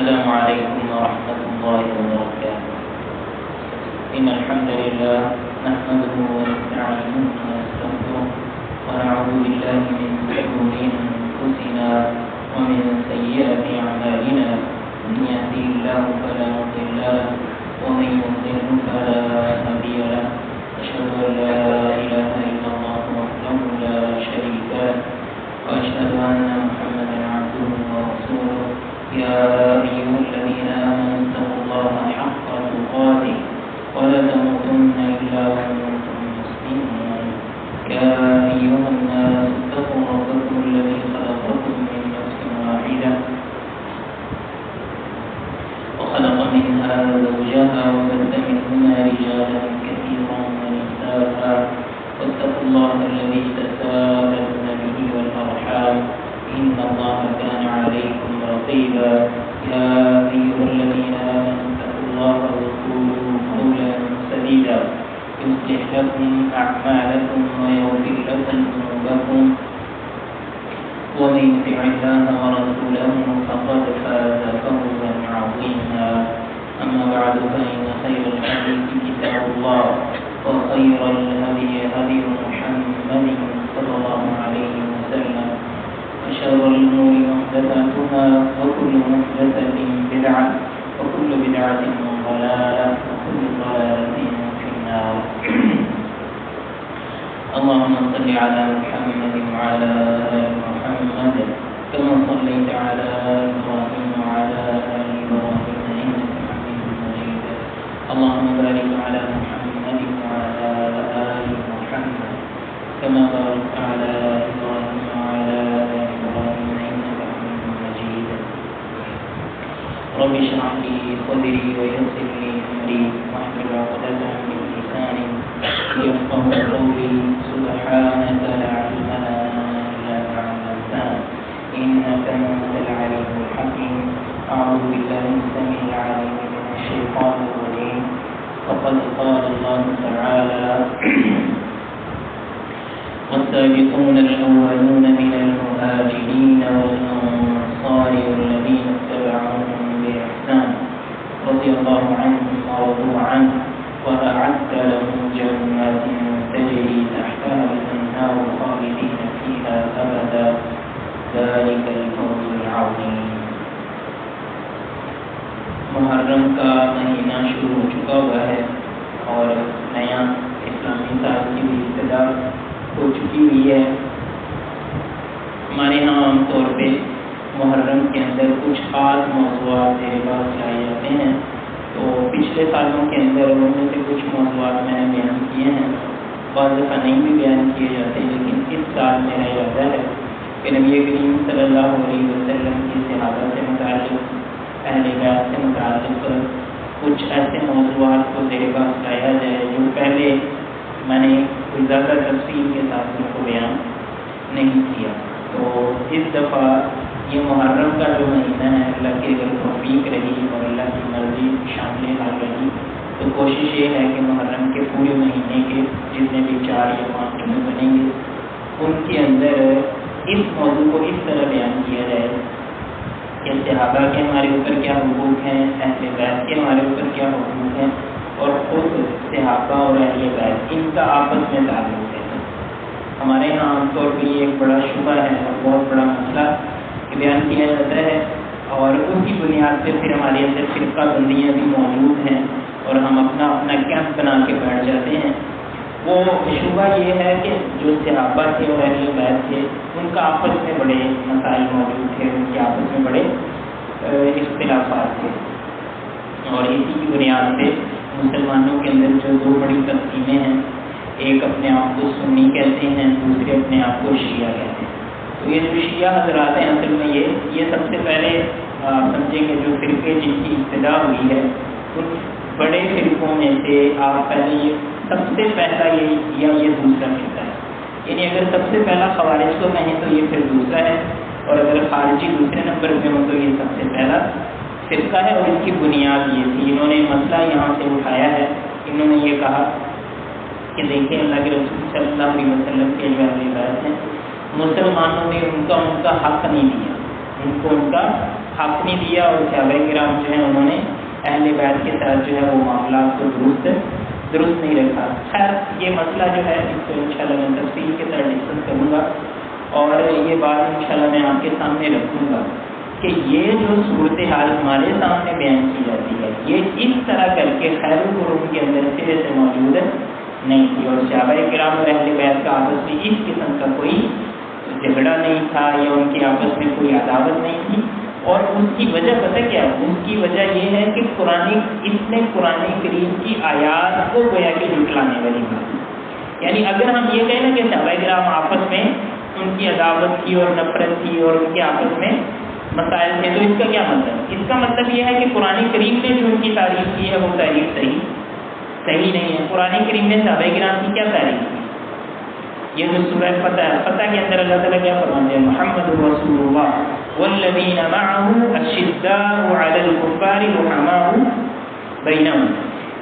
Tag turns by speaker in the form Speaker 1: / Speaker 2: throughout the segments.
Speaker 1: السلام عليكم ورحمة الله وبركاته. إن الحمد لله نحمده ونستعينه ونستغفره ونعوذ بالله من شرور أنفسنا ومن سيئات أعمالنا. من يهده الله فلا مضل له ومن يضلل فلا هادي له. أشهد أن لا إله إلا الله وحده لا شريك له وأشهد أن محمدا عبده ورسوله. يا أيها الذين آمنوا اتقوا الله حق تقاته ولا تموتن إلا وأنتم مسلمون. يا أيها الناس اتقوا ربكم الذي خلقكم من نفس واحدة وخلق منها زوجها وبث منهما رجالا كثيرا ونساء واتقوا الله الذي تساءلون به والأرحام إن الله كان عليكم رقيبا. يا أيها الذين آمنوا اتقوا الله وقولوا قولا سديدا يصلح لكم أعمالكم ويغفر لكم ذنوبكم ومن يطع الله ورسوله فقد فاز فوزا عظيما. أما بعد فإن خير الحديث كتاب الله وخير الهدي هدي محمد صلى الله عليه وسلم وشر الأمور محدثاتها وكل محدثة بدعة وكل بدعة ضلالة وكل ضلالة في النار. اللهم صل على محمد وعلى آل محمد كما صليت على إبراهيم وعلى آل إبراهيم إنك حميد مجيد. اللهم بارك على محمد وعلى آل محمد كما باركت على إبراهيم وعلى آل إبراهيم إنك حميد مجيد. رب اشرح لي صدري ويسر لي أمري واحلل عقدة من لساني يفقهوا قولي. سبحانك لا علم لنا إلا ما علمتنا إنك أنت العليم الحكيم. أعوذ بالله السميع العليم من الشيطان الرجيم. وقد قال الله تعالى والسابقون الأولون من المهاجرين والأنصار والذين اتبعوهم بإحسان رضي الله عنهم ورضوا عنه وأعد لهم جنات تجري تحتها الأنهار خالدين فيها أبدا ذلك الفوز العظيم. محرم کا مہینہ شروع ہو چکا ہوا ہے اور نیا اسلامی سال کی بھی ابتدا ہو چکی ہوئی ہے. ہمارے یہاں عام طور پہ محرم کے اندر کچھ خاص موضوعات میرے پاس لائے جاتے ہیں. تو پچھلے سالوں کے اندر ان میں سے کچھ موضوعات میں نے بیان کیے ہیں. بعض دفعہ نہیں بھی بیان کیے جاتے، لیکن اس سال میرا ارادہ ہے کہ نبی کریم صلی اللہ علیہ وسلم کی صحابہ سے متعلق، اہل بیت سے متعلق کچھ ایسے موضوعات کو زیر بحث لایا جائے جو پہلے میں نے کوئی زیادہ تفصیل کے ساتھ ان کو بیان نہیں کیا. تو اس دفعہ یہ محرم کا جو مہینہ ہے، اللہ کی اگر توفیق رہی اور اللہ کی مرضی شامل حال رہی تو کوشش یہ ہے کہ محرم کے پورے مہینے کے جتنے بھی 4 یا 5 دن بنیں گے ان کے اندر اس موضوع کو اس طرح بیان کیا جائے کہ صحابہ کے ہمارے اوپر کیا حقوق ہیں، اہل بیت کے ہمارے اوپر کیا حقوق ہیں، اور خود صحابہ اور اہل بیت ان کا آپس میں تعلق ہے. ہمارے یہاں عام طور پہ یہ ایک بڑا شبہ ہے اور بہت بڑا مسئلہ بیان کیا جاتا ہے، اور ان کی بنیاد پہ پھر ہمارے اندر فرقہ بندیاں بھی موجود ہیں اور ہم اپنا کیمپ بنا کے بیٹھ جاتے ہیں. وہ شبہ یہ ہے کہ جو صحابہ تھے اور اہل بیت تھے ان کا آپس میں بڑے مسائل موجود تھے، ان کے آپس میں بڑے اختلافات تھے، اور اسی کی بنیاد پہ مسلمانوں کے اندر جو 2 بڑی تقسیمیں ہیں، ایک اپنے آپ کو سنی کہتے ہیں، دوسرے اپنے آپ کو شیعہ کہتے ہیں. تو یہ جو شیعہ حضرات ہیں اصل میں یہ سب سے پہلے سمجھیں کہ جو فرقے جن کی ابتدا ہوئی ہے ان بڑے فرقوں میں سے آپ پہلے یہ سب سے پہلا یہ دوسرا فرقہ ہے. یعنی اگر سب سے پہلا خوارج کو کہیں تو یہ پھر دوسرا ہے، اور اگر خارجی دوسرے نمبر پہ ہو تو یہ سب سے پہلا فرقہ ہے. اور اس کی بنیاد یہ تھی، انہوں نے مسئلہ یہاں سے اٹھایا ہے. انہوں نے یہ کہا کہ دیکھیں اللہ کے رسول صلی اللہ علیہ وسلم کے جو اہل بیت ہیں مسلمانوں نے ان کا حق نہیں دیا، ان کو ان کا حق نہیں دیا اور صحابہ کرام جو ہیں انہوں نے اہل بیت کے ساتھ جو ہے وہ معاملات کو درست نہیں رکھا. خیر یہ مسئلہ جو ہے اس کو انشاءاللہ میں تفصیل کے ساتھ ڈسکس کروں گا اور یہ بات انشاءاللہ میں آپ کے سامنے رکھوں گا کہ یہ جو صورتحال ہمارے سامنے بیان کی جاتی ہے یہ اس طرح کر کے خیر القرون کے اندر سرے سے موجود نہیں تھی اور صحابہ کرام اور اہل بیت کا آپس میں اس قسم کا کوئی جھگڑا نہیں تھا یا ان کی آپس میں کوئی عداوت نہیں تھی. اور اس کی وجہ پتہ کیا ہے؟ اس کی وجہ یہ ہے کہ اس نے قرآن کریم کی آیات کو گویا کہ جھٹلانے والی بات. یعنی اگر ہم یہ کہیں نا کہ صحابہ کرام آپس میں ان کی عداوت تھی اور نفرت تھی اور ان کے آپس میں مسائل تھے تو اس کا کیا مطلب؟ اس کا مطلب یہ ہے کہ قرآن کریم نے جو ان کی تعریف کی ہے وہ تعریف صحیح نہیں ہے. قرآن کریم نے صحابہ کرام کی کیا تعریف کی؟ یہ جو سورہ فتح کے اندر اللہ تعالیٰ کیا فرماتے ہیں؟ محمد رسول اللہ والذین معه اشداء علی الکفار رحماء بینہم،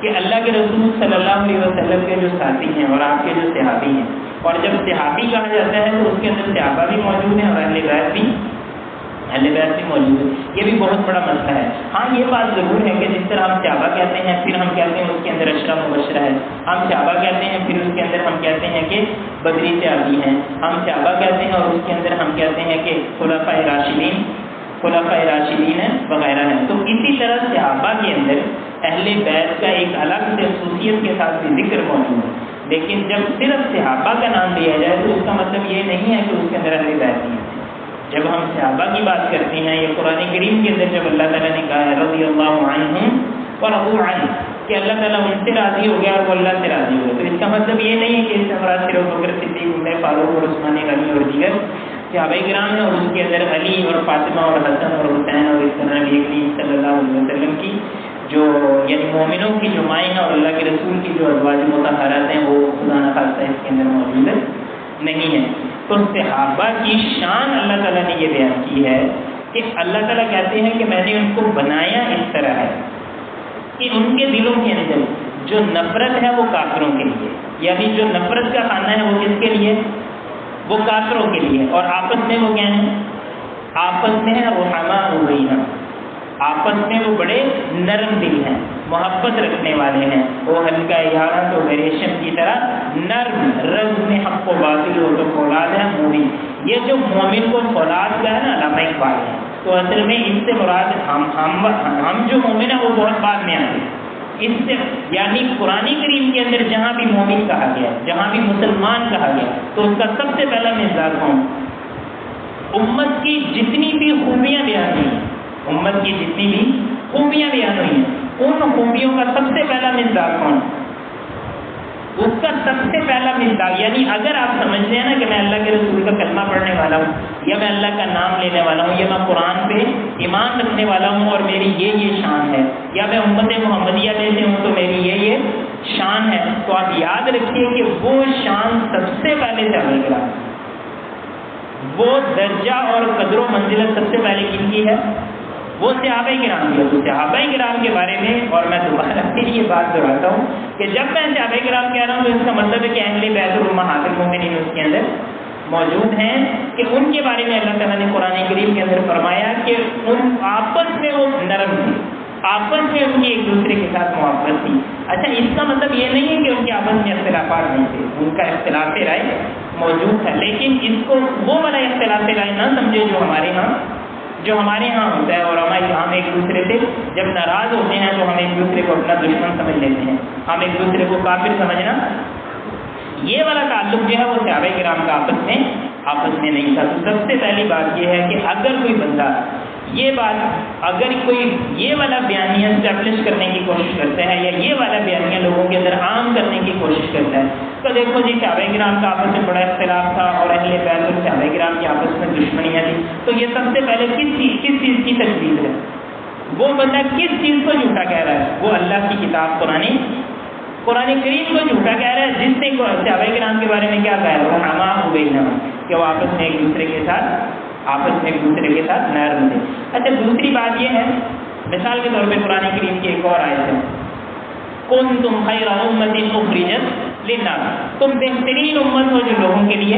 Speaker 1: کہ اللہ کے رسول صلی اللہ علیہ وسلم کے جو ساتھی ہیں اور آپ کے جو صحابی ہیں، اور جب صحابی کہا جاتا ہے تو اس کے اندر صحابہ بھی موجود ہیں اور اہل بیت بھی موجود ہے. یہ بھی بہت بڑا مسئلہ ہے. ہاں یہ بات ضرور ہے کہ جس طرح ہم صحابہ کہتے ہیں پھر ہم کہتے ہیں اس کے اندر عشرہ مبشرہ ہے، ہم صحابہ کہتے ہیں پھر اس کے اندر ہم کہتے ہیں کہ بدری صحابی ہیں، ہم صحابہ کہتے ہیں اور اس کے اندر ہم کہتے ہیں کہ خلفائے راشدین ہیں وغیرہ ہیں. تو اسی طرح صحابہ کے اندر اہل بیت کا ایک الگ سے خصوصیت کے ساتھ بھی ذکر موجود ہے. لیکن جب صرف صحابہ کا نام لیا جائے تو اس کا مطلب یہ نہیں ہے کہ اس کے اندر اہل بیت نہیں ہے. جب ہم صحابہ کی بات کرتے ہیں یہ قرآن کریم کے اندر جب اللہ تعالیٰ نے کہا ہے رضی اللہ عنہم ورضوا عنہ کہ اللہ تعالیٰ ان سے راضی ہو گیا اور وہ اللہ سے راضی ہو گیا، تو اس کا مطلب یہ نہیں ہے کہ اس سے مراد صرف بکر صدیق، عمر فاروق اور عثمان غنی اور دیگر صحابہ کرام ہیں اور اس کے اندر علی اور فاطمہ اور حسن اور حسین اور اس طرح نبی کریم صلی اللہ علیہ وسلم کی جو یعنی مومنوں کی جو مائیں ہیں اور اللہ کے رسول کی جو ازواج مطہرات ہیں وہ خدا نخواستہ اس کے اندر موجود نہیں ہے. تو صحابہ کی شان اللہ تعالیٰ نے یہ بیان کی ہے کہ اللہ تعالیٰ کہتے ہیں کہ میں نے ان کو بنایا اس طرح ہے کہ ان کے دلوں کے اندر جو نفرت ہے وہ کافروں کے لیے، یعنی جو نفرت کا خانہ ہے وہ کس کے لیے؟ وہ کافروں کے لیے. اور آپس میں وہ کیا ہیں؟ آپس میں رحماء بینہم، آپس میں وہ بڑے نرم دل ہیں، محبت رکھنے والے ہیں. وہ ہلکا یارہ تو ریشم کی طرح نرم، رز میں حق و باطل ہو تو فولاد ہے مومن. یہ جو مومن کو فولاد کا ہے نا علامہ اقبال ہے، تو اصل میں اس سے مراد ہم جو مومن ہیں وہ بہت بعد میں آتے ہیں. اس سے یعنی قرآن کریم کے اندر جہاں بھی مومن کہا گیا، جہاں بھی مسلمان کہا گیا، تو اس کا سب سے پہلا مصداق کون؟ امت کی جتنی بھی خوبیاں بیان ہوئی ہیں، امت کی جتنی بھی خوبیاں بیان ہوئی ہیں ان خوبیوں کا سب سے پہلا مصداق کون؟ اس کا سب سے پہلا مصداق یعنی اگر آپ سمجھتے ہیں نا کہ میں اللہ کے رسول کا کلمہ پڑھنے والا ہوں یا میں اللہ کا نام لینے والا ہوں یا میں قرآن پہ ایمان رکھنے والا ہوں اور میری یہ شان ہے، یا میں امت محمدیہ میں سے ہوں تو میری یہ شان ہے، تو آپ یاد رکھیے کہ وہ شان سب سے پہلے صحابہ کرام، وہ درجہ اور قدر و منزلت سب سے پہلے کن کی ہے؟ وہ صحابہ کرام کی. تو صحابہ کرام کے بارے میں اور میں دوبارہ پھر یہ بات دہراتا ہوں کہ جب میں صحابہ کرام کہہ رہا ہوں تو اس کا مطلب ہے کہ اہل بیت الامہات المؤمنین اس کے اندر موجود ہیں کہ ان کے بارے میں اللہ تعالیٰ نے قرآن کریم کے اندر فرمایا کہ ان آپس میں وہ نرم تھے، آپس میں ان کی ایک دوسرے کے ساتھ محبت تھی. اچھا اس کا مطلب یہ نہیں ہے کہ ان کے آپس میں اختلافات نہیں تھے، ان کا اختلاف رائے موجود تھا، لیکن اس کو وہ والا اختلاف رائے نہ سمجھے جو ہمارے ہاں ہوتا ہے. اور ہم ایک دوسرے سے جب ناراض ہوتے ہیں تو ہم ایک دوسرے کو اپنا دشمن سمجھ لیتے ہیں، ہم ایک دوسرے کو کافر سمجھنا، یہ والا تعلق جو ہے وہ صحابہ کرام کا آپس میں نہیں تھا. تو سب سے پہلی بات یہ ہے کہ اگر کوئی بندہ اگر کوئی یہ والا بیانیہ اسٹیبلش کرنے کی کوشش کرتا ہے یا یہ والا بیانیہ لوگوں کے اندر عام کرنے کی کوشش کرتا ہے تو دیکھو جی صحابہ کرام کا آپس میں بڑا اختلاف تھا اور اہل بیت اور صحابہ کرام کی آپس میں دشمنیاں تھیں، تو یہ سب سے پہلے کس چیز کی تجدید ہے؟ وہ بندہ کس چیز کو جھوٹا کہہ رہا ہے؟ وہ اللہ کی کتاب قرآن کریم کو جھوٹا کہہ رہا ہے، جس نے صحابہ کرام کے بارے میں کیا کہا ہے؟ رحماء بینہم، کہ وہ آپس میں ایک دوسرے کے ساتھ نرم تھے. اچھا دوسری بات یہ ہے، مثال کے طور پہ قرآن کریم کی ایک اور آیت ہے، کنتم خیر امۃ اخرجت للناس، تم بہترین امت ہو جو لوگوں کے لیے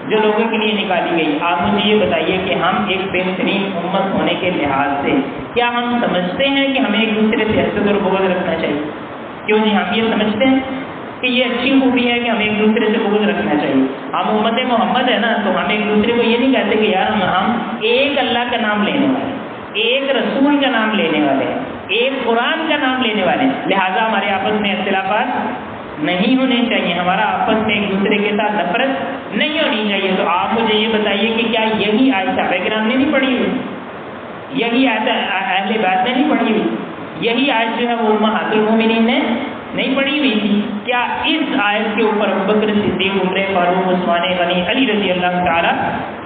Speaker 1: جو لوگوں کے لیے نکالی گئی. آپ مجھے یہ بتائیے کہ ہم ایک بہترین امت ہونے کے لحاظ سے کیا ہم سمجھتے ہیں کہ ہمیں ایک دوسرے سے حسد اور بغض رکھنا چاہیے؟ کیوں جی ہم یہ سمجھتے ہیں کہ یہ اچھی خوبی ہے کہ ہمیں ایک دوسرے سے بغض رکھنا چاہیے. ہم امت محمد ہے نا، تو ہم ایک دوسرے کو یہ نہیں کہتے کہ یار ہم ایک اللہ کا نام لینے والے ہیں، ایک رسول کا نام لینے والے ہیں، ایک قرآن کا نام لینے والے ہیں، لہٰذا ہمارے آپس میں اختلافات نہیں ہونے چاہیے، ہمارا آپس میں ایک دوسرے کے ساتھ نفرت نہیں ہونی چاہیے. تو آپ مجھے یہ بتائیے کہ کیا یہی آیت صحابہ کرام نے نہیں پڑھی ہوئی؟ یہی آیت اہل بیت نے نہیں پڑھی ہوئی؟ یہی آیت جو ہے وہ امہات المومنین نے نہیں پڑھی ہوئی تھی؟ کیا اس آیت کے اوپر ابوبکر صدیق، عمر فاروق، عثمان غنی، علی رضی اللہ تعالی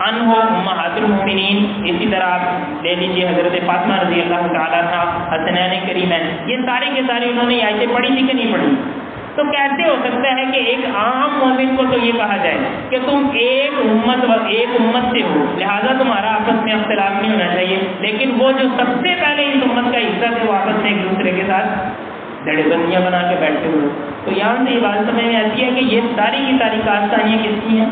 Speaker 1: عنہ، امہات المومنین، اسی طرح آپ لے لیجیے حضرت فاطمہ رضی اللہ تعالیٰ عنہ، حسنین کریمین، یہ سارے کے سارے انہوں نے آیتیں پڑھی تھی کہ نہیں پڑھی؟ تو کیسے ہو سکتا ہے کہ ایک عام مومن کو تو یہ کہا جائے کہ تم ایک امت سے ہو، لہٰذا تمہارا آپس میں اختلاف نہیں ہونا چاہیے، لیکن وہ جو سب سے پہلے اس امت کا حصہ تھے وہ آپس میں ایک دوسرے کے ساتھ دڑے بندیاں بنا کے بیٹھے ہوئے. تو یہاں سے یہ بات سمجھ میں آتی ہے کہ یہ ساری کی ساری کارستانیاں کس کی ہیں؟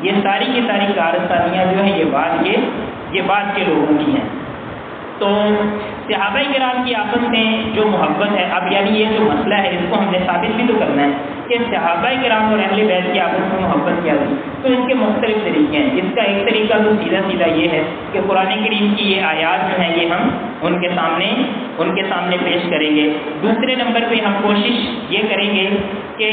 Speaker 1: یہ ساری کی ساری کارستانیاں جو ہیں یہ بعد کے لوگوں کی ہیں. تو صحابہ کرام کی آپس میں جو محبت ہے، اب یعنی یہ جو مسئلہ ہے اس کو ہم نے ثابت بھی تو کرنا ہے کہ صحابہ کرام اور اہل بیت کی آپس میں محبت کیا ہوئی. تو اس کے مختلف طریقے ہیں. اس کا ایک طریقہ تو سیدھا یہ ہے کہ قرآن کریم کی یہ آیات جو ہیں یہ ہم ان کے سامنے پیش کریں گے. دوسرے نمبر پہ ہم کوشش یہ کریں گے کہ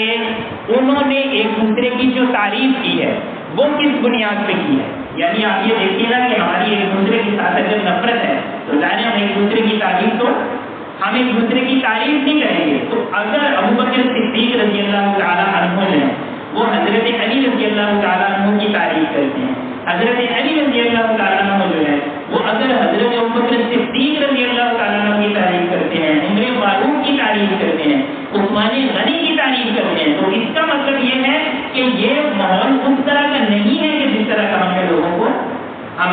Speaker 1: انہوں نے ایک دوسرے کی جو تعریف کی ہے وہ کس بنیاد پہ کی ہے. یعنی آپ یہ دیکھیے نا کہ ہماری ایک دوسرے کے ساتھ اگر نفرت ہے تو ظاہر ہم ایک دوسرے کی تعریف نہیں کریں گے. تو اگر ابوبکر صدیق رضی اللہ تعالیٰ عنہ جو ہے وہ حضرت علی رضی اللہ تعالیٰ عنہ کی تعریف کرتے ہیں، حضرت علی رضی اللہ تعالیٰ عنہ جو ہے وہ اگر حضرت ابوبکر صدیق رضی اللہ تعالیٰ عنہ کی تعریف کرتے ہیں، عمر فاروق کی تعریف کرتے ہیں، عثمان غنی کی تعریف کرتے ہیں، تو اس کا مطلب یہ ہے کہ یہ ماحول اس طرح کا نہیں ہے کہ جس طرح کا ہم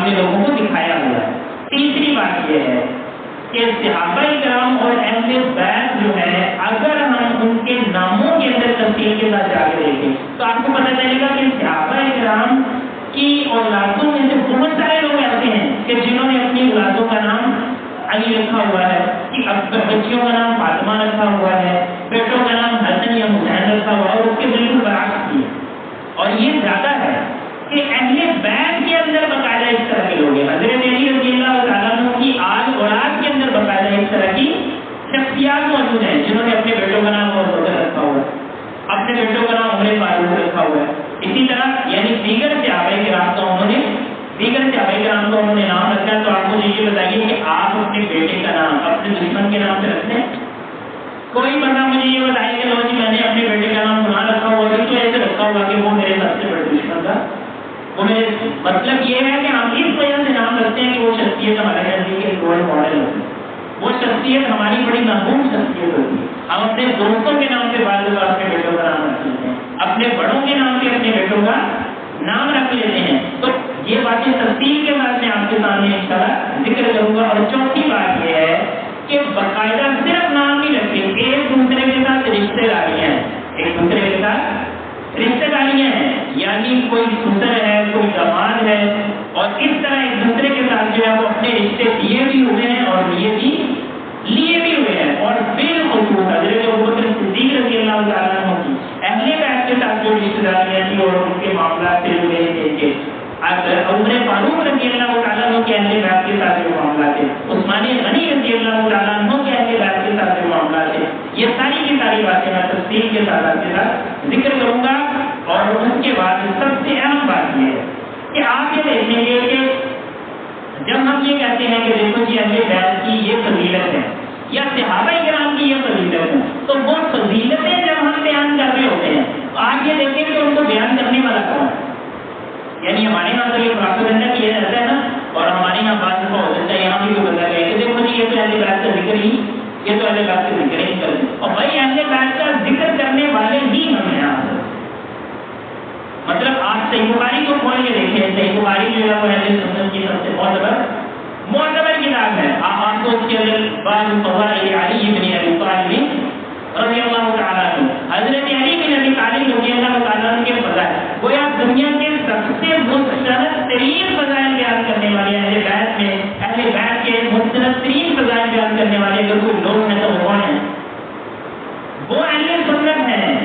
Speaker 1: نے لوگوں کو دکھایا ہوا ہے. تیسری بات یہ ہے کہ صحابہ کرام اور اہل بیت جو ہے اگر ہم ان کے ناموں کے اندر تفصیل کے ساتھ جا کے دیکھیں تو آپ کو پتہ چلے گا کہ صحابہ کرام کی اولادوں میں سے بہت سارے لوگ ایسے ہیں کہ جنہوں نے اپنی اولادوں کا نام علی رکھا ہوا ہے، کہ بچیوں کا نام فاطمہ رکھا ہوا ہے، بیٹوں کا نام حسن یا حسین رکھا ہوا ہے، اور اس کے بالکل برعکس بھی. اور یہ زیادہ ہے کہ اہل بیت کے اندر باقاعدہ اس طرح کے لوگ ہیں. حضرت علی رضی اللہ تعالیٰ عنہ کی آل اولاد کے اندر باقاعدہ اس طرح کی شخصیات موجود ہیں جنہوں نے اپنے بیٹوں کا نام ابو بکر رکھا ہوا ہے، اپنے بیٹوں کا نام عمر فاروق رکھا ہوا ہے. اسی طرح یعنی دیگر صحابہ کرام کا انہوں نے نام رکھا ہے. تو آپ مجھے یہ بتائیے کہ آپ اپنے بیٹے کا نام اپنے دشمن کے نام سے رکھتے ہیں؟ کوئی بندہ مجھے یہ بتائے کہ لو جی میں نے اپنے بیٹے کا نام فلاں رکھا ہوا ہے، تو ایسے رکھا ہوا کہ وہ میرے سب سے بڑے دشمن تھا. وہ میرے مطلب یہ ہے کہ ہم اس وجہ سے نام رکھتے ہیں کہ وہ شخصیت ہمارے نزدیک ایک رول ماڈل ہوتی ہے، وہ شخصیت ہماری بڑی محبوب شخصیت ہوتی ہے. ہم اپنے دوستوں کے نام پہ بعض لوگ اپنے بیٹوں کا نام رکھ لیتے ہیں، اپنے بڑوں کے نام پہ اپنے بیٹوں کا نام رکھ لیتے ہیں. تو یہ باتیں تفصیل کے بعد میں آپ کے سامنے انشاءاللہ ذکر کروں گا. اور چوتھی بات یہ ہے کہ باقاعدہ صرف نام نہیں رکھتے، ایک دوسرے کے ساتھ رشتے داریاں ہیں، ایک دوسرے کے ساتھ رشتے داریاں ہیں. یعنی کوئی سسر ہے، کوئی داماد ہے، اور اس طرح ایک دوسرے کے ساتھ جو ہے وہ اپنے رشتے دیے بھی ہوئے ہیں اور لیے بھی ہوئے ہیں. اور بالخصوص حضرت ابوبکر صدیق رضی اللہ تعالیٰ عنہ کی اہل بیت کے ساتھ جو رشتے داریاں تھیں اور ان کے معاملات سے جڑے تھے، عمر فاروق رضی اللہ تعالیٰ عنہ کے اہل بیت کے ساتھ جو معاملات تھے، عثمان غنی رضی اللہ تعالیٰ عنہ کے اہل بیت کے ساتھ جو معاملات تھے، یہ ساری کی ساری باتیں میں تفصیل کے ساتھ ذکر کروں گا. اور اس کے بعد سب سے اہم بات یہ ہے کہ آپ یہ دیکھیں گے کہ جب ہم یہ کہتے ہیں کہ دیکھو جی اہل بیت کی یہ فضیلت ہے یا صحابہ کرام کی یہ فضیلت ہے، تو وہ فضیلتیں جب ہم بیان کر رہے ہوتے ہیں تو آپ یہ دیکھیں کہ ان کو بیان کرنے والا کون ہے. یعنی ہمارے یہاں تو یہ پراپیگنڈا کیا جاتا ہے نا، اور ہمارے یہاں بات ہو جاتا ہے، یہاں بھی بتا گیا کہ دیکھو جی یہ تو اہل بیت کا ذکر ہی، یہ تو اہل بیت کا ذکر ہی کرتے ہیں. اور بھائی اہل بیت کا ذکر کرنے والے ہی ہم ہیں. مطلب آپ صحیح بخاری کو کھول کے دیکھیں، صحیح بخاری جو ہے وہ اہل سنت کی سب سے معتبر کتاب ہے. آپ کو اس کے اندر بعض فضائل علی بن ابی طالب رضی اللہ تعالیٰ عنہ، حضرت علی بن ابی طالب رضی اللہ تعالیٰ عنہ کے فضائل، گویا دنیا کے سب سب سے مستند ترین فضائل بیان کرنے والے اہل بیت میں، اہل بیت کے مستند ترین فضائل بیان کرنے والے اگر کوئی لوگ ہیں تو وہ کون ہیں؟ وہ اہل سنت ہیں۔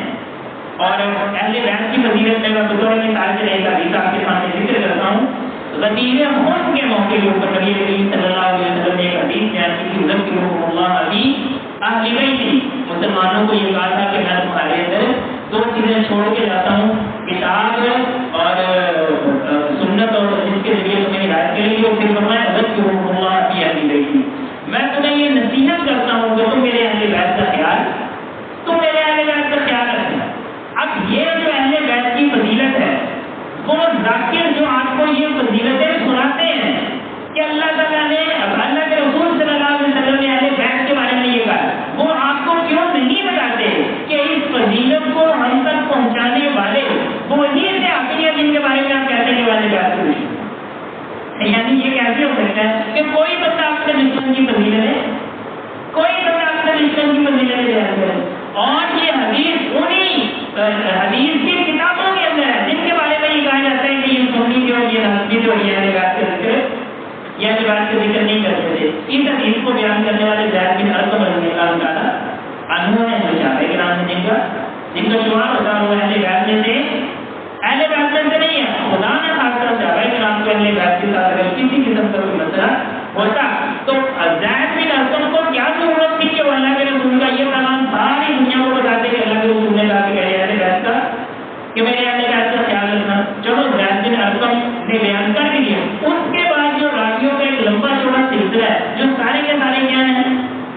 Speaker 1: اور اہل بیت کی فضیلت میں بطور مثال کے ایک حدیث آپ کے سامنے ذکر کرتا ہوں۔ غدیر خون کے موقع کے اوپر نبی کریم صلی اللہ علیہ وسلم نے ایک حدیث بیان کی تھی، ذکرهم اللہ علی اہل بیت، مسلمانوں کو یہ کہا تھا کہ میں تمہارے اندر دو چیزیں چھوڑ کے جاتا ہوں، کتاب اور سنت، اور جس کے ذریعے تمہیں ہدایت کریں گے۔ پھر فرمایا ذکرهم اللہ علی اہل بیت، میں تمہیں یہ نصیحت کرتا ہوں کہ تم میرے اہل بیت کا خیال رکھنا۔ اب یہ جو اہل بیت کی فضیلت ہے، وہ ذاکر جو آپ کو یہ فضیلتیں سناتے ہیں کہ اللہ تعالیٰ نے، اللہ کے رسول صلی اللہ علیہ وسلم نے اہل بیت کے بارے میں یہ کہا، وہ آپ کو کیوں نہیں بتاتے کہ اس فضیلت کو ہم تک پہنچانے والے وہی سے آتے ہیں جن کے بارے میں آپ کہتے ہیں کہ اہل بیت کو خوشی؟ یعنی یہ کیسے ہو سکتا ہے کہ کوئی بندہ اپنے دشمن کی فضیلت ہے، کوئی بندہ اپنے دشمن کی فضیلت بیان کرے، اور یہ حدیث انہی حدیث کی کتابوں کے اندر ہے جن کے بارے میں یہ کہا جاتا ہے کہ یہ سنی جو یہ نسبی جو یہ بات کا ذکر یا بات کا ذکر نہیں کرتے تھے۔ اس حدیث کو بیان کرنے والے زید بن ارقم رضی اللہ تعالیٰ عنہ ہیں، جو صحابہ کرام ہیں جن کا شمار ہوتا ہے، وہ اہل بیت میں سے، اہل بیت میں سے نہیں ہے۔ خدا نے خاص طور صحابہ کرام کو اہل بیت کے ساتھ اگر کسی قسم کا کوئی مسئلہ ہوتا تو زید بن ارقم کو کیا ضرورت تھی کہ وہ اللہ کے رسول کا یہ پیغام ساری دنیا کو بتاتے کہ اللہ کے رسول نے کہا کہ اہل بیت کا، کہ میرے اہل بیت کا خیال رکھنا۔ چلو زید بن ارقم نے بیان کر دیا، اس کے بعد جو راویوں کا ایک لمبا چوڑا سلسلہ ہے جو سارے کے سارے کیا ہیں،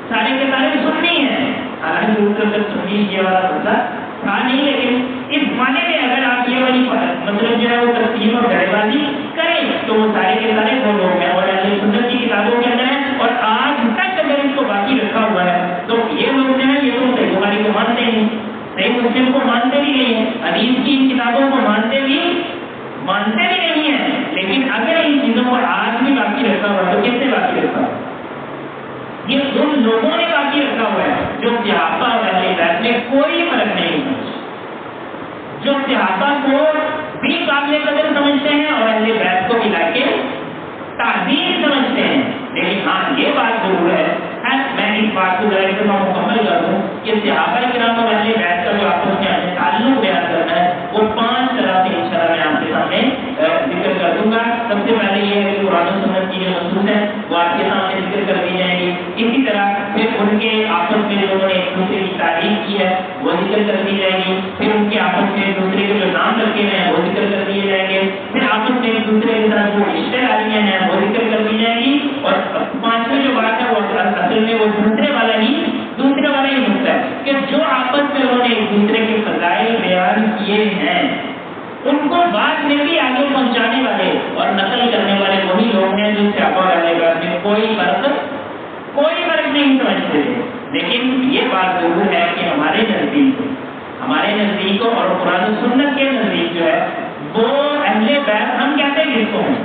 Speaker 1: سارے کے سارے سنی ہیں، حالانکہ اس کا سنی یہ والا مسئلہ تھا نہیں، لیکن اس معنی میں اگر آپ یہ والی مطلب جو ہے وہ تقسیم اور گڑے بازی کریں تو وہ سارے کے سارے وہ لوگ ہیں اور اہل سنت کی کتابوں کے اندر ہیں، اور آج تک اگر اس کو باقی رکھا ہوا ہے تو یہ لوگ جو ہیں یہ تو صحیح بخاری کو مانتے ہیں، صحیح مسلم کو مانتے بھی نہیں ہیں، حدیث کی ان کتابوں کو مانتے بھی نہیں ہیں، لیکن اگر ان چیزوں کو آج بھی باقی رکھا ہوا ہے تو کس نے باقی رکھا ہوا؟ یہ ان لوگوں نے باقی رکھا ہوا ہے جو صحابہ اور اہل بیت میں کوئی فرق نہیں ہے، جو صحابہ کو بھی قابل قدر سمجھتے ہیں اور اہل بیت کو ملا کے تعظیم سمجھتے ہیں۔ لیکن ہاں یہ بات ضرور ہے، میں اس بات کو ذرا سے مکمل کر دوں کہ صحابہ کرام اور اہل بیت کا جو آپس میں ہمیں تعلق بیان کرنا ہے وہ 5 طرح سے انشاءاللہ میں آپ کے سامنے ذکر کر دوں گا۔ سب سے پہلے یہ ہے کہ قرآن و سنت کی جو نصوص ہیں وہ آپ کے سامنے ذکر کر دی جائیں گی، اسی طرح پھر ان کے آپس میں جو نے ایک دوسرے کی تعریف کی ہے وہ ذکر کر دی جائے گی، پھر ان کے آپس میں ایک دوسرے کے جو نام رکھے ہوئے ہیں وہ ذکر کر دیے جائیں گے، پھر آپس میں ایک دوسرے کے ساتھ جو رشتے داریاں ہیں وہ ذکر کر دی جائیں گی، اور 5ویں جو بات ہے وہ اصل میں وہ دوسرے والا ہی نقطہ ہے کہ جو آپس میں انہوں نے ایک دوسرے کے فضائل بیان کیے ہیں ان کو بعد میں بھی آگے پہنچانے والے اور نقل کرنے والے وہی لوگ ہیں جو صحابہ اور اہل بیت میں کوئی فرق نہیں سمجھتے تھے۔ لیکن یہ بات ضرور ہے کہ ہمارے نزدیک اور قرآن و سنت کے نزدیک جو ہے وہ اہل بیت ہم کہتے ہیں جس کو ہیں،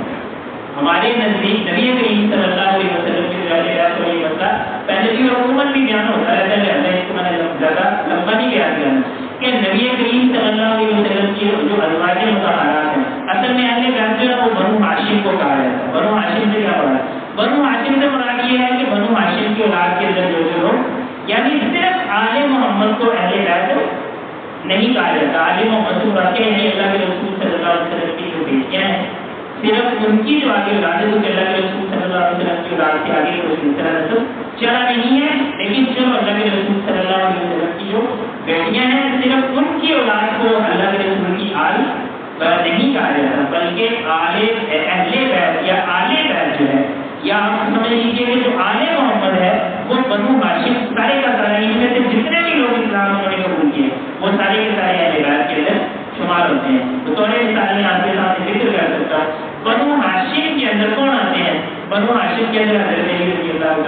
Speaker 1: ہمارے نزدیک نبی کریم صلی اللہ علیہ وسلم کے اہل بیت کا یہ مسئلہ پہلے بھی اور عموماً بھی بیان ہوتا رہتا ہے، اس کو میں نے زیادہ لمبا نہیں بیان کیا کہ نبی کریم صلی اللہ علیہ وسلم کی جو ازواج مطہرات ہیں اصل میں اہل بیت جو ہے وہ بنو ہاشم کو کہا جاتا ہے۔ بنو ہاشم سے کیا مراد؟ بنو ہاشم سے مراد یہ ہے کہ بنو ہاشم کی اولاد کے اندر جو لوگ، یعنی صرف آل محمد کو اہل بیت نہیں کہا جاتا، آل محمد کو مراد ہے اللہ کے رسول صلی اللہ علیہ وسلم کی جو بیٹیاں ہیں صرف ان کی جو آگے اولاد ہے تو اللہ کے رسول صلی اللہ علیہ وسلم کی اولاد کے آگے کوئی سلسلہ نسل چلا نہیں ہے، لیکن جو اللہ کے رسول صلی اللہ علیہ وسلم کی جو بیٹیاں ہیں صرف ان کی اولاد کو اللہ کے رسول کی آل نہیں کہا جاتا، بلکہ اہل بیت یا آل بیت جو ہے، یا آپ سمجھ لیجیے کہ جو آل محمد ہے وہ بنو ہاشم سارے کا سارا، ان میں سے جتنے بھی لوگ اسلام انہوں نے قبول کیے وہ سارے کے سارے اہل بیت کے اندر شمار ہوتے ہیں۔ تو تھوڑے مثال میں آپ کے سامنے ذکر کر سکتا ہوں، بنو ہاشم کے اندر کون آتے ہیں؟ بنو ہاشم کے اندر حضرت علی رضی اللہ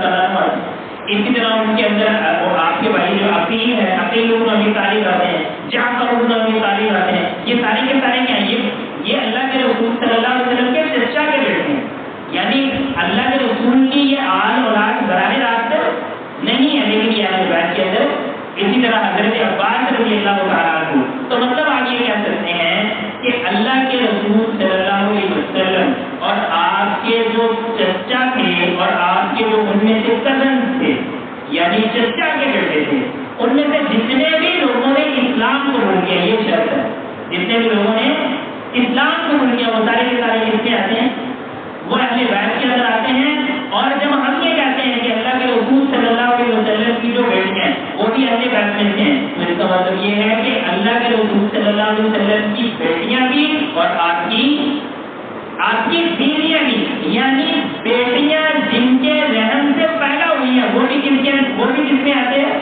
Speaker 1: تعالیٰ آتے ہیں، اسی طرح ان کے اندر وہ آپ کے بھائی جو عقیل ہے، عقیل ابن ابی طالب آتے ہیں، جعفر ابن ابی طالب آتے ہیں، یہ سارے کے سارے کیا ہیں؟ یہ اللہ کے رسول صلی اللہ علیہ وسلم کے چچا کے بیٹے ہیں، یعنی اللہ کے رسول کی یہ آل اولاد براہ راست نہیں ہے، لیکن یہ اہل بیت کے اندر۔ اسی طرح حضرت عباس رضی اللہ تعالیٰ عنہ، تو مطلب آپ یہ کہہ یعنی چچا کے بیٹے تھے، ان میں سے جتنے بھی لوگوں نے اسلام قبول کیا، یہ شرط ہے، جتنے بھی لوگوں نے اسلام قبول کیا وہ سارے کے سارے کس میں آتے ہیں؟ وہ اہل بیت کے اندر آتے ہیں۔ اور جب ہم یہ کہتے ہیں کہ اللہ کے رسول صلی اللہ علیہ وسلم کی جو بیٹیاں ہیں وہ بھی اہل بیت میں سے ہیں، تو اس کا مطلب یہ ہے کہ اللہ کے رسول صلی اللہ علیہ وسلم کی بیٹیاں بھی اور آپ کی بیویاں بھی، یعنی بیٹیاں جن کے رحم سے پیدا ہوئی ہیں وہ بھی کس میں آتے ہیں؟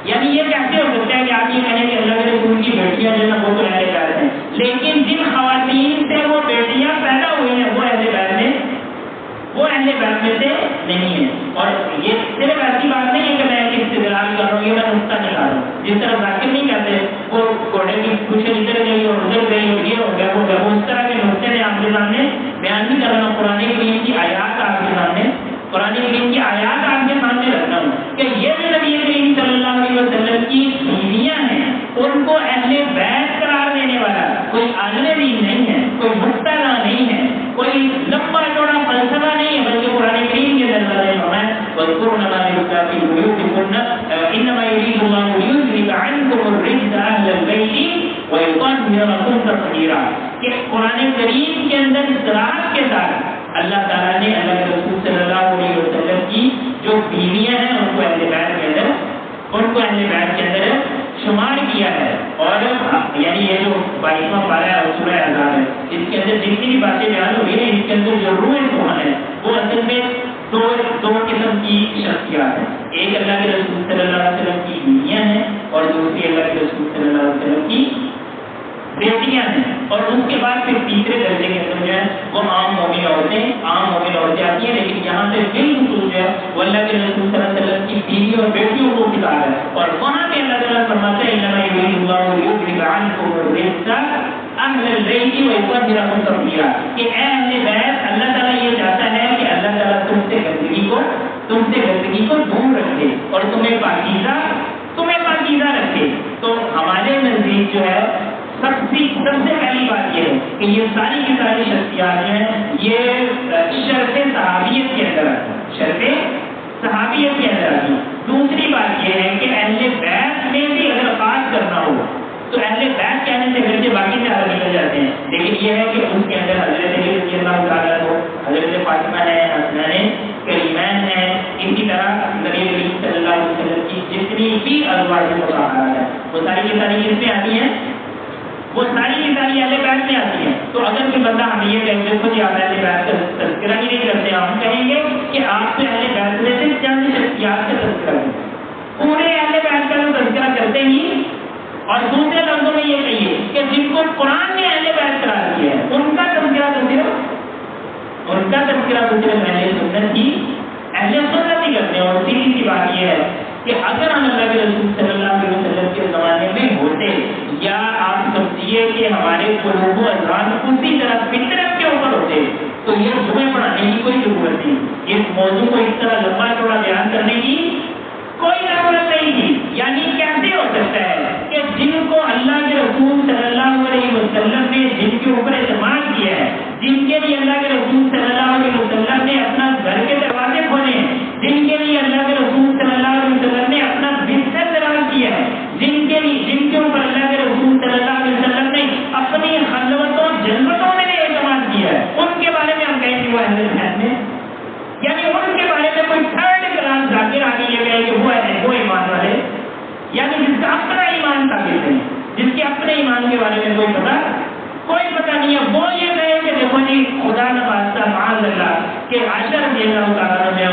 Speaker 1: یعنی یہ کیسے ہو سکتا ہے کہ آپ یہ کہیں کہ اللہ کے رسول کی بیٹیاں جو ہے وہ تو اہل بیت ہیں، لیکن جن خواتین سے وہ بیٹیاں پیدا ہوئی ہیں وہ اہل بیت میں سے نہیں ہے۔ اور یہ صرف ایسی بات نہیں ہے کہ میں ایک استدلال کر رہا ہوں، یہ میں نقطہ نکال رہا ہوں، جس طرح ذاکر نہیں کہتے وہ گھوڑے کی کچھ ادھر گئی اور ادھر گئی اور یہ ہو گیا وہ گیا، اس طرح کے نقطے میں آپ کے سامنے بیان نہیں کر رہا ہوں، قرآن کریم کی آیات آپ کے سامنے رکھنا ہوں کہ یہ جو نبی کریم صلی اللہ علیہ وسلم کی بیویاں ہیں ان کو اہل بیت قرار دینے والا کوئی عالم دین نہیں ہے، کوئی مبتدع نہیں ہے، کوئی لمبا چوڑا فلسفہ نہیں ہے، بلکہ قرآن کریم کے اندر فرمایا وَاذْكُرْنَ مَا يُتْلَىٰ فِي بُيُوتِكُنَّ إِنَّمَا يُرِيدُ اللَّهُ لِيُذْهِبَ عَنكُمُ الرِّجْسَ أَهْلَ الْبَيْتِ وَيُطَهِّرَكُمْ تَطْهِيرًا کہ قرآن کریم کے اندر صراحت کے ساتھ اللہ تعالیٰ نے اللہ کے رسول صلی اللہ علیہ وسلم کی جو بیویاں ہیں ان کو اہل بیت کے اندر شمار کیا ہے۔ اور یعنی یہ جو 22واں پارہ ہے سورہ احزاب ہے، اس کے اندر جتنی بھی باتیں بیان ہوئی ہیں اس کے اندر جو روح سخن ہے وہ اصل میں دو قسم کی شخصیات ہیں، ایک اللہ کے رسول صلی اللہ علیہ وسلم کی بیویاں ہیں اور دوسری اللہ کے رسول صلی اللہ علیہ وسلم کی بیٹیاں ہیں، اور اس کے بعد پھر تیسرے درجے کے اندر جو ہے وہ عام مومن عورتیں آتی ہیں، لیکن یہاں سے بالخصوص جو ہے وہ اللہ کے رسول صلی اللہ علیہ وسلم کی بیوی اور بیٹیوں کو کتاب ہے، اور وہاں پہ اللہ تعالیٰ فرماتے ہیں انما یرید اللہ لیذهب عنکم الرجس اہل البیت ویطہرکم تطہیرا کہ اے اہل بیت اللہ تعالیٰ یہ چاہتا ہے کہ اللہ تعالیٰ تم سے گندگی کو دور رکھے اور تمہیں پاکیزہ رکھے۔ تو ہمارے نزدیک جو ہے سب سے پہلی بات یہ ہے کہ یہ ساری کی ساری شخصیات جو ہیں یہ شرط صحابیت کے اندر آتی ہیں۔ دوسری بات یہ ہے کہ اہل بیت میں بھی اگر بات کرنا ہو تو اہل بیت کہنے سے گھر کے باقی سے الگ نکل جاتے ہیں، لیکن یہ ہے کہ اس کے اندر حضرت علی رضی اللہ تعالیٰ عنہ، حضرت فاطمہ ہے، حسنین کریمین ہے، اسی طرح نبی کریم صلی اللہ علیہ وسلم کی جتنی بھی ازواج مطہرات ہیں وہ ساری کی ساری کس میں آتی ہیں؟ وہ ساری کی ساری اہل بیت میں آتی ہیں۔ تو اگر کوئی بندہ ہمیں یہ کہے دیکھو جی آپ اہل بیت کا تذکرہ ہی نہیں کرتے، ہم کہیں گے کہ آپ تو اہل بیت میں سے چند شخصیات کا تذکرہ کریں، پورے اہل بیت کا تذکرہ کرتے ہی، اور دوسرے لفظوں میں یہ کہیے کہ جن کو قرآن نے اہل بیت قرار دیا ہے ان کا تذکرہ تو صرف اہل سنت ہی کرتے ہیں۔ اور سیدھی سی بات یہ ہے کہ اگر ہم اللہ کے رسول صلی اللہ علیہ وسلم کے زمانے میں ہوتے، یا آپ سمجھیے کہ ہمارے قلوب و اذہان اسی طرح فطرت کے اوپر ہوتے، تو یہ جمعے پڑھانے کی کوئی ضرورت نہیں، اس موضوع کو اس طرح لمبا چوڑا بیان کرنے کی کوئی ضرورت نہیں تھی۔ یعنی کیسے ہو سکتا ہے کہ جن کو اللہ کے رسول صلی اللہ علیہ وسلم نے جن کے اوپر اعتماد کیا ہے، جن کے لیے اللہ کے رسول صلی اللہ علیہ وسلم نے اپنا گھر کے دروازے کھولے ہیں، جن کے لیے اللہ کے رسول صلی اللہ علیہ وسلم نے اپنا بستر دراز کیا ہے، جن کے اوپر اللہ کے رسول صلی اللہ علیہ وسلم نے اپنی خلوتوں جنتوں میں اعتماد کیا ہے، ان کے بارے میں ہم کہیں کہ وہ اہل بیت میں، یعنی ان کے بارے میں کوئی تھرڈ کلاس ذاکر آگے یہ کہے کہ وہ ایمان والے، یعنی جس کا اپنا ایمان ثابت ہے، جس کے اپنے ایمان کے بارے میں کوئی پتہ نہیں ہے، وہ یہ کہے کہ دیکھو جی خدا نخواستہ معاذ اللہ کہ عائشہ رضی اللہ تعالیٰ عنہ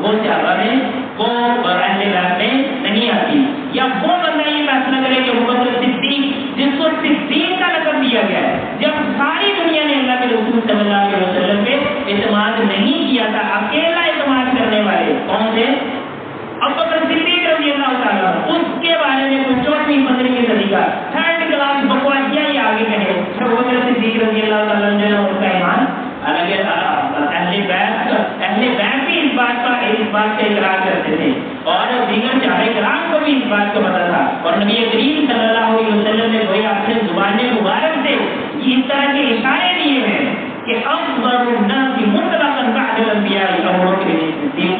Speaker 1: وہ صحابہ میں وہ اہل بیت میں نہیں آتی، یا وہ بندہ یہ فیصلہ کرے کہ ابوبکر صدیق جس کو صدیق کا لقب دیا گیا ہے، جب ساری دنیا نے اللہ کے رسول صلی اللہ علیہ وسلم پہ اعتماد نہیں کیا تھا، اکیلا اعتماد کرنے والے کون تھے؟ ابوبکر صدیق رضی اللہ تعالیٰ، اس کے بارے میں کوئی 14ویں 15ویں صدی کا تھرڈ کلاس بکواسیا یہ آگے کہے ابوبکر صدیق رضی اللہ تعالیٰ جو ہے ان کا ایمان حالانکہ اہل بیت بھی اس بات کا اقرار کرتے تھے، اور دیگر صحابہ کرام کو بھی اس بات کا پتہ تھا، اور نبی کریم صلی اللہ علیہ وسلم نے وہی اپنے زبان مبارک سے اس طرح کے اشارے دیے ہیں کہ افضل الناس مطلقاً بعد الانبیاء ابو بکر صدیق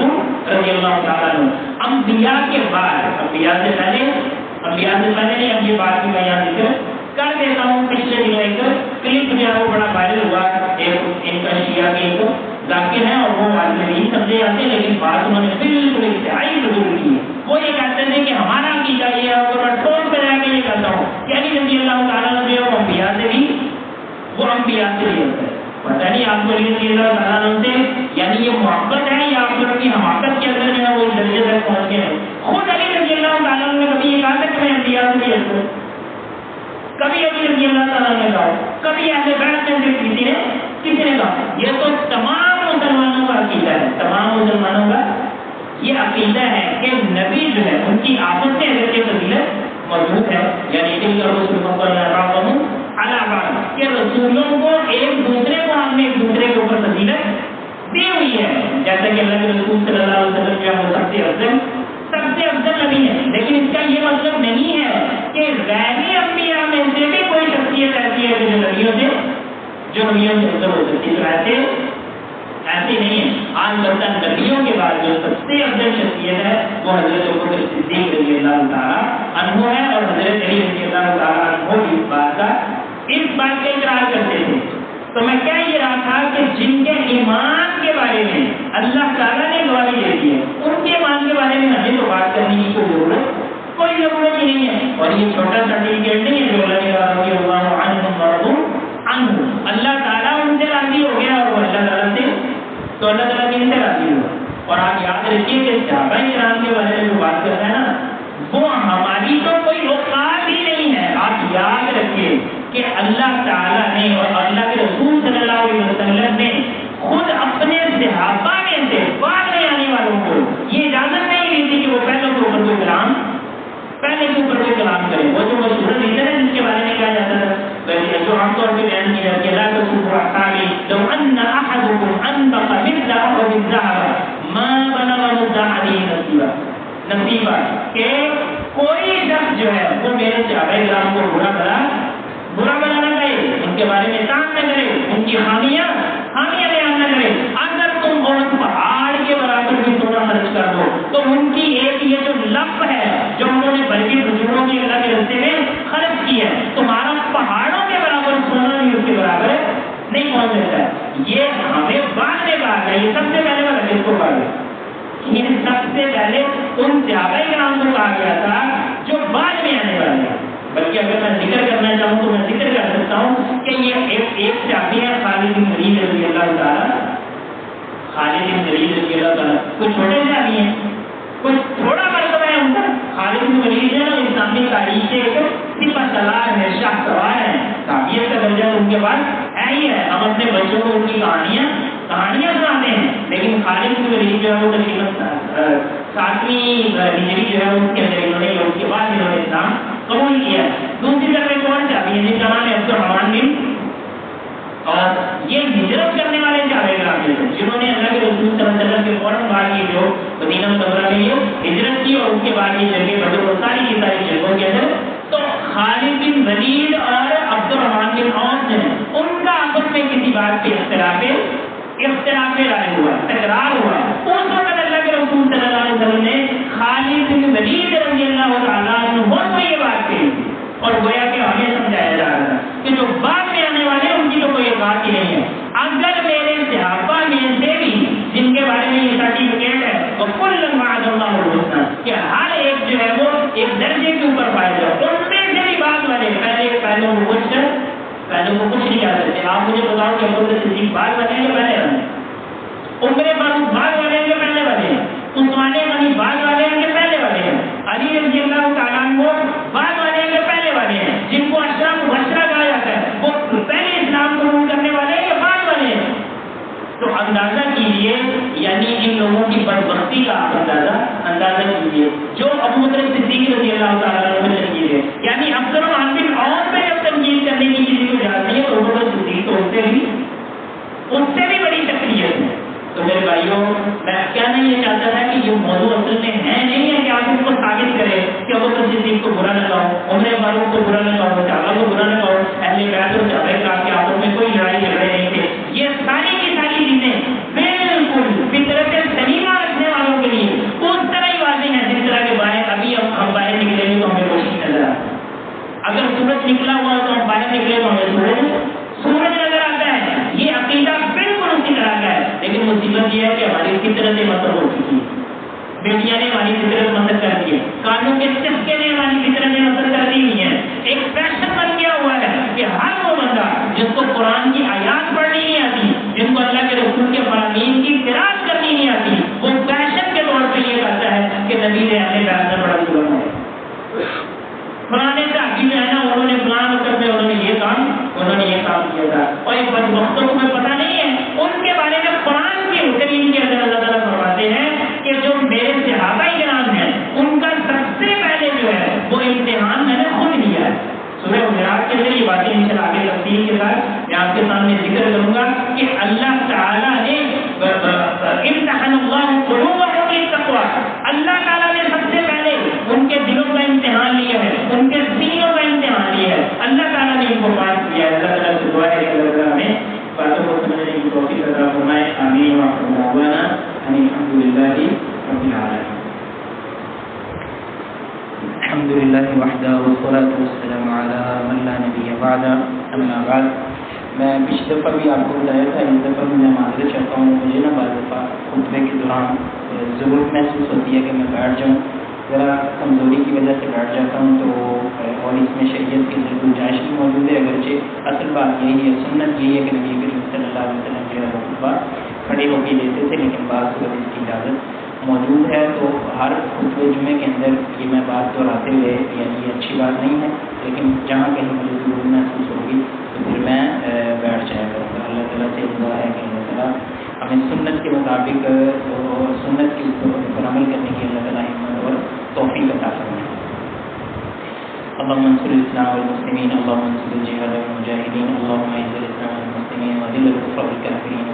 Speaker 1: رضی اللہ تعالیٰ عنہ انبیاء کے بعد، انبیاء سے پہلے نہیں، اب یہ بات بھی میں یہاں ذکر کر دیتا ہوں. پچھلے دنوں ایک کلپ جو ہے وہ بڑا وائرل ہوا، ایک ان کا شیعہ کے ایک ذاکر ہے اور وہ والد نہیں سمجھے جاتے، لیکن بات انہوں نے بالکل انتہائی ضرور کی. وہ یہ کہتے تھے کہ ہمارا عقیدہ یہ ہے، اور میں ٹھوس پہ جا کے یہ کہتا ہوں کہ علی رضی اللہ تعالیٰ نے وہ انبیاء سے بھی ہوتا ہے. پتہ نہیں آپ کو علی رضی اللہ تعالیٰ سے یعنی یہ محبت ہے یا آپ لوگوں کی حماقت کے اندر جو ہے وہ اس درجے تک پہنچ گئے ہیں. خود علی رضی اللہ تعالیٰ نے کبھی یہ کہا تھا کہ میں انبیاء سے بھی ہوں، کبھی علی رضی اللہ تعالیٰ نے کہا، کبھی اہل بیت میں سے کسی نے کہا. یہ تو تمام مسلمانوں کا عقیدہ ہے، تمام مسلمانوں کا یہ عقیدہ ہے کہ نبی جو ہے ان کی آپس میں حضرت فضیلت موجود ہے. یعنی دل کا رسول کہ رسولوں کو ایک دوسرے کو ہم نے ایک دوسرے کے اوپر فضیلت دی ہوئی ہے، جیسا کہ اللہ کے رسول صلی اللہ علیہ وسلم جو ہے وہ سب سے افضل نبی ہے. لیکن اس کا یہ مطلب نہیں ہے کہ غیر انبیاء میں سے بھی کوئی شخصیت ایسی ہے جو نبیوں سے افضل ہو سکتی ہے. ایسی نہیں ہے. آج بلکہ نبیوں کے بعد جو سب سے افضل شخصیت ہے وہ حضرت ابوبکر صدیق رضی اللہ تعالیٰ عنہ ہے، اور حضرت علی رضی اللہ تعالیٰ عنہ بھی اس بات کا اقرار کرتے تھے. تو میں کیا یہ رہا تھا کہ جن کے ایمان کے بارے میں اللہ تعالیٰ نے گواہی دے دی ہے، ان کے ایمان کے بارے میں ہمیں تو بات کرنے کی کوئی ضرورت ہی نہیں ہے. اور یہ چھوٹا سرٹیفکیٹ نہیں ہے جو اللہ تعالیٰ ان سے راضی ہو گیا اور وہ اللہ تعالیٰ سے تو اللہ تعالیٰ کی ان سے راضی ہوا. اور آپ یاد رکھیے کہ صحابہ کرام کے بارے میں جو بات کرتا ہے نا، وہ ہماری تو کوئی اوقات ہی نہیں ہے. آپ یاد رکھیے کہ اللہ تعالیٰ نے اور اللہ کے رسول صلی اللہ علیہ وسلم نے خود اپنے صحابہ میں سے بعد میں آنے والوں کو یہ اجازت نہیں دی تھی کہ وہ پہلے کے اوپر کوئی کلام کرے. وہ جو مشہور ریزن ہے جس کے بارے میں کہا جاتا ہے جو عام طور پہ بیان کیا جاتا ہے لا تصبوا اصحابی لو ان احدكم انفق مثل احد الذهب ما بلغ مد احدهم نصیبا کہ کوئی شخص جو ہے وہ میرے صحابہ کرام کو برا بلا نہ کہے، ان کے بارے میں کام نہ کرے، ان کی خامیاں بیان نہ کرے. اگر تم اور پہاڑ کے برابر بھی سونا خرچ کر دو تو ان کی ایک یہ جو لفظ ہے جو انہوں نے بلکہ بزرگوں کی اللہ کے راستے میں خرچ کی ہے، تمہارا پہاڑوں کے برابر سونا بھی اس کے برابر نہیں پہنچ سکتا ہے. یہ ہمیں بعد میں کہا گیا، یہ سب سے پہلے والا جس کو کہا گیا، یہ سب سے پہلے ان صحابہ کرام کو کہا گیا تھا جو بعد میں آنے والے ہیں. بلکہ اگر میں ذکر کرنا چاہوں تو میں ذکر کر سکتا ہوں کہ یہ ایک صحابی ہے خالد بن ولید رضی اللہ تعالیٰ. خالد بن ولید رضی اللہ تعالیٰ کچھ چھوٹے صحابی ہیں، کچھ تھوڑا مرتبہ ہے ان کا. خالد بن ولید ہے نا اسلامی تاریخ کے ایک سپہ سالار ہے، شاہ سوار ہے، صحابیت کا درجہ ان کے پاس ہے ہی ہے. ہم اپنے بچوں کو ان کی کہانیاں سناتے ہیں، لیکن خالد بن ولید جو ہے وہ تقریباً 7ویں ہجری جو ہے اس کے اندر انہوں نے اس کے بعد انہوں نے اسلام قبول کیا. دوسری طرف ایک اور صحابی ہے جن کا نام ہے عبدالرحمن بن، اور یہ ہجرت کرنے والے صحابہ کرام تھے جنہوں نے اللہ کے رسول صلی اللہ علیہ وسلم کے فوراً بعد کی جو مدینہ منورہ میں یہ ہجرت کی اور اس کے بعد یہ جنگیں بدر اور ساری کی ساری جنگوں کے اندر. تو خالد بن ولید اور عبدالرحمن بن عوف ہیں، ان کا آپس میں کسی بات پہ اختلاف رائے ہوا، تکرار ہوا. اس وقت اللہ کے رسول صلی اللہ علیہ وسلم نے خالد بن ولید رضی اللہ تعالیٰ عنہ کو یہ بات کہی اور گویا کہ ہمیں سمجھایا جا رہا ہے کہ جو بعد میں آنے والے ان کی تو کوئی بات ہی نہیں ہے. اگر میرے صحابہ میں سے بھی جن کے بارے میں یہ سرٹیفکیٹ ہے تو کل وعد اللہ الحسنى کہ ہر ایک جو ہے وہ ایک درجے کے اوپر فائز ہے. ان میں سے بھی بعد والے پہلوں کو کچھ نہیں کہہ سکتے. آپ مجھے بتاؤ کہ ابوبکر صدیق بعد والے ہیں پہلے والے ہیں، عمر فاروق بعد والے ہیں پہلے والے ہیں، عثمان غنی بعد والے ہیں کہ پہلے والے ہیں، علی رضی اللہ تعالیٰ عنہ بعد والے ہیں کہ پہلے والے ہیں، جن کو اشراف مبشرہ کہا جاتا ہے وہ پہلے اسلام قبول کرنے والے ہیں یا بعد والے ہیں. تو اندازہ کیجئے، یعنی ان لوگوں کی بدبختی کا آپ اندازہ کیجئے جو ابوبکر صدیق رضی اللہ تعالیٰ عنہ میں تنقید ہے. یعنی عبدالرحمن بن عوف میں جب تنقید کرنے کی کسی کو جاتی ہے تو ابوبکر صدیق تو اس سے بھی بڑی شخصیت ہے. تو میرے بھائیوں، میں کہنا یہ چاہتا تھا کہ یہ موضوع اصل میں ہے نہیں ہے کہ آپ اس کو ثابت کریں کہ ابوبکر صدیق کو برا نہ کہو، عمر فاروق کو برا نہ کہو، صحابہ کو برا نہ کہو، اہل بیت اور صحابہ کرام کے آپس میں کوئی لڑائی جھگڑے نہیں تھے. یہ ساری کی ساری چیزیں بالکل فطرت سلیمہ رکھنے والوں کے لیے
Speaker 2: نکلا ہوا تو ہم باہر نکلے تو ہمیں سورج نظر آتا ہے. یہ عقیدہ بالکل اسی طرح کا ہے. لیکن مصیبت یہ ہے کہ ہماری فطرت مطلب ہو چکی ہے. بیٹیاں نے ہماری فطرت مطلب کر دی ہے. کانوں کے چسکے نے ہماری فطرت مطلب کر دی ہوئی ہے. ایک فیشن بن گیا ہوا ہے کہ ہر وہ بندہ جس کو قرآن کی آیات پڑھنی نہیں آتی, جن کو اللہ کے رسول کے فرامین کی قراءت کرنی نہیں آتی, وہ فیشن کے طور پہ یہ کہتا ہے کہ نبی نے اہل بیت سے بڑا ظلم ہے. پرانے صحابی جو ہے نا, انہوں نے فلاں وقت میں انہوں نے یہ کام کیا تھا. اور ایک بدبختوں کو پتہ نہیں ہے ان کے بارے میں قرآن کے حکم کے اندر اللہ تعالیٰ فرماتے ہیں کہ جو میرے صحابہ کرام ہیں ان کا سب سے پہلے جو ہے وہ امتحان میں نے خود لیا ہے. سورہ حجرات کے اندر یہ باتیں انشاءاللہ آگے تفصیل کے ساتھ میں آپ کے سامنے ذکر کروں گا کہ اللہ تعالیٰ نے امتحان اللہ قلوبهم بالتقوی, اللہ تعالیٰ نے سب سے پہلے ان کے دلوں کا امتحان لیا ہے, ان کے سینوں کا امتحان لیا ہے. اللہ تعالیٰ نے ان کو پاس کیا ہے. اللہ تعالیٰ سے دعا ہے کہ اللہ تعالیٰ ہمیں باتوں کو سمجھنے کی توفیق عطا فرمائے. آمین وآخر دعوانا ان الحمد للہ رب العالمین.
Speaker 1: الحمد للہ وحدہ والصلاة والسلام علی من لا نبی بعد. اما بعد, میں پچھلی دفعہ بھی آپ کو بتایا تھا, اس دفعہ بھی میں معذرت چاہتا ہوں. مجھے نا بعض دفعہ خطبے کے دوران ضرورت محسوس ہوتی ہے کہ میں بیٹھ جاؤں, ذرا کمزوری کی وجہ سے بیٹھ جاتا ہوں. تو اور اس میں شریعت کی گنجائش بھی موجود ہے, اگرچہ اصل بات یہی ہے, سنت یہی ہے کہ نبی کریم صلی اللہ علیہ وسلم جو ہے خطبہ کھڑے ہو کے لیتے تھے, لیکن بعض صورت اس کی اجازت موجود ہے. تو ہر خطبے جمعے کے اندر یہ میں بات دہراتے ہوئے, یعنی یہ اچھی بات نہیں ہے, لیکن جہاں کہیں مجھے ضرورت محسوس ہوگی تو پھر میں بیٹھ جایا کروں گا. اللہ تعالیٰ سے دعا ہے کہ اللہ تعالیٰ ہمیں سنت کے مطابق اور سنت کے اوپر عمل کرنے کی اللہ تعالیٰ ہمت اور توفیق عطا فرمائے. اللهم انصر الاسلام والمسلمين, اللهم انصر الجهاد والمجاهدين, اللهم اعز الاسلام والمسلمين واذل الكفر والكافرين